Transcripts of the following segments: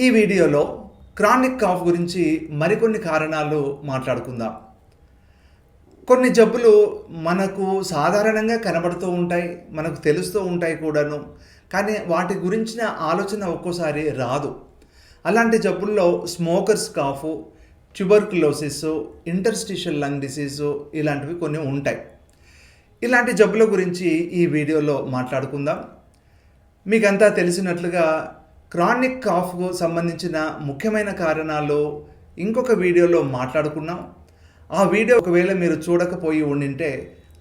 ఈ వీడియోలో chronic cough గురించి మరికొన్ని కారణాలు మాట్లాడుకుందాం. కొన్ని జబ్బులు మనకు సాధారణంగా కనబడుతూ ఉంటాయి, మనకు తెలుస్తూ ఉంటాయి కూడాను. కానీ వాటి గురించిన ఆలోచన ఒక్కోసారి రాదు. అలాంటి జబ్బుల్లో smokers cough, tuberculosis, interstitial lung disease ఇలాంటివి కొన్ని ఉంటాయి. ఇలాంటి జబ్బుల గురించి ఈ వీడియోలో మాట్లాడుకుందాం. మీకంతా తెలిసినట్లుగా క్రానిక్ కాఫ్కు సంబంధించిన ముఖ్యమైన కారణాలు ఇంకొక వీడియోలో మాట్లాడుకున్నాం. ఆ వీడియో ఒకవేళ మీరు చూడకపోయి ఉండింటే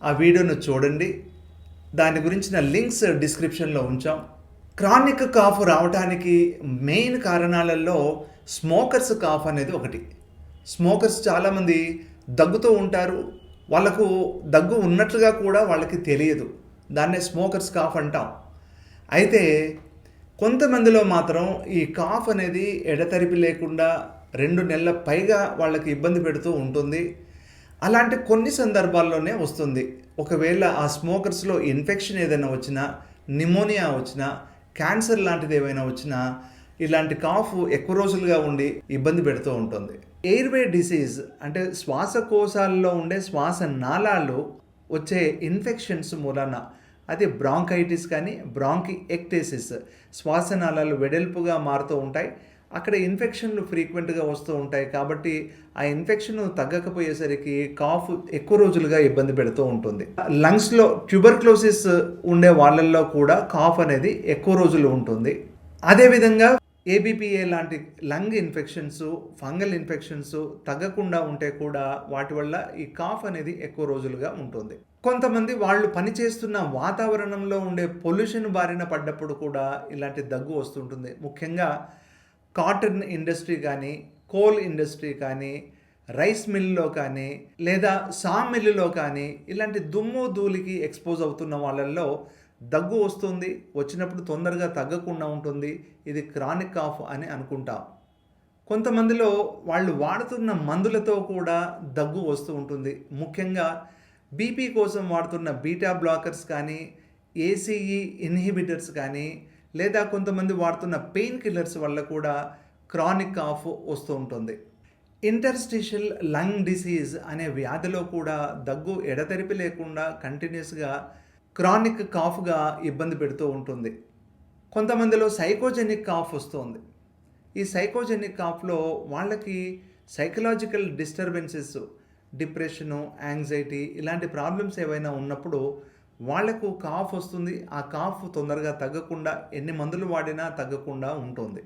ఆ వీడియోను చూడండి. దాని గురించిన లింక్స్ డిస్క్రిప్షన్లో ఉంచాం. క్రానిక్ కాఫ్ రావడానికి మెయిన్ కారణాలలో స్మోకర్స్ కాఫ్ అనేది ఒకటి. స్మోకర్స్ చాలామంది దగ్గుతూ ఉంటారు. వాళ్ళకు దగ్గు ఉన్నట్లుగా కూడా వాళ్ళకి తెలియదు. దాన్నే స్మోకర్స్ కాఫ్ అంటాం. అయితే కొంతమందిలో మాత్రం ఈ కాఫ్ అనేది ఎడతెరిపి లేకుండా 2 నెలల పైగా వాళ్ళకి ఇబ్బంది పెడుతూ ఉంటుంది. అలాంటి కొన్ని సందర్భాల్లోనే వస్తుంది. ఒకవేళ ఆ స్మోకర్స్లో ఇన్ఫెక్షన్ ఏదైనా వచ్చినా, నిమోనియా వచ్చినా, క్యాన్సర్ లాంటిది ఏమైనా వచ్చినా ఇలాంటి కాఫ్ ఎక్కువ రోజులుగా ఉండి ఇబ్బంది పెడుతూ ఉంటుంది. ఎయిర్వే డిసీజ్ అంటే శ్వాసకోశాల్లో ఉండే శ్వాస నాళాలు వచ్చే ఇన్ఫెక్షన్స్ మూలాన, అది బ్రాంకైటిస్ కానీ బ్రాంకి ఎక్టేసిస్, శ్వాసనాళాలు వెడల్పుగా మారుతూ ఉంటాయి. అక్కడ ఇన్ఫెక్షన్లు ఫ్రీక్వెంట్గా వస్తూ ఉంటాయి. కాబట్టి ఆ ఇన్ఫెక్షన్ తగ్గకపోయేసరికి కాఫ్ ఎక్కువ రోజులుగా ఇబ్బంది పెడుతూ ఉంటుంది. లంగ్స్లో ట్యూబర్క్లోసిస్ ఉండే వాళ్ళల్లో కూడా కాఫ్ అనేది ఎక్కువ రోజులు ఉంటుంది. అదేవిధంగా ఏబిపిఏ లాంటి లంగ్ ఇన్ఫెక్షన్స్, ఫంగల్ ఇన్ఫెక్షన్స్ తగ్గకుండా ఉంటే కూడా వాటి వల్ల ఈ కాఫ్ అనేది ఎక్కువ రోజులుగా ఉంటుంది. కొంతమంది వాళ్ళు పనిచేస్తున్న వాతావరణంలో ఉండే పొల్యూషన్ బారిన పడ్డప్పుడు కూడా ఇలాంటి దగ్గు వస్తుంటుంది. ముఖ్యంగా కాటన్ ఇండస్ట్రీ కానీ, కోల్ ఇండస్ట్రీ కానీ, రైస్ మిల్లో కానీ, లేదా సామ్ మిల్లులో కానీ ఇలాంటి దుమ్ము ధూళికి ఎక్స్పోజ్ అవుతున్న వాళ్ళల్లో దగ్గు వస్తుంది. వచ్చినప్పుడు తొందరగా తగ్గకుండా ఉంటుంది. ఇది క్రానిక్ కాఫ్ అని అనుకుంటాం. కొంతమందిలో వాళ్ళు వాడుతున్న మందులతో కూడా దగ్గు వస్తూ ఉంటుంది. ముఖ్యంగా బీపీ కోసం వాడుతున్న బీటా బ్లాకర్స్ కానీ, ఏసీఈ ఇన్హిబిటర్స్ కానీ, లేదా కొంతమంది వాడుతున్న పెయిన్ కిల్లర్స్ వల్ల కూడా క్రానిక్ కాఫ్ వస్తూ ఉంటుంది. ఇంటర్స్టిషియల్ లంగ్ డిసీజ్ అనే వ్యాధిలో కూడా దగ్గు ఎడతెరిపి లేకుండా కంటిన్యూస్గా క్రానిక్ కాఫ్గా ఇబ్బంది పెడుతూ ఉంటుంది. కొంతమందిలో సైకోజెనిక్ కాఫ్ వస్తుంది. ఈ సైకోజెనిక్ కాఫ్లో వాళ్ళకి సైకలాజికల్ డిస్టర్బెన్సెస్, డిప్రెషను, యాంగ్జైటీ ఇలాంటి ప్రాబ్లమ్స్ ఏవైనా ఉన్నప్పుడు వాళ్లకు కాఫ్ వస్తుంది. ఆ కాఫ్ తొందరగా తగ్గకుండా ఎన్ని మందులు వాడినా తగ్గకుండా ఉంటుంది.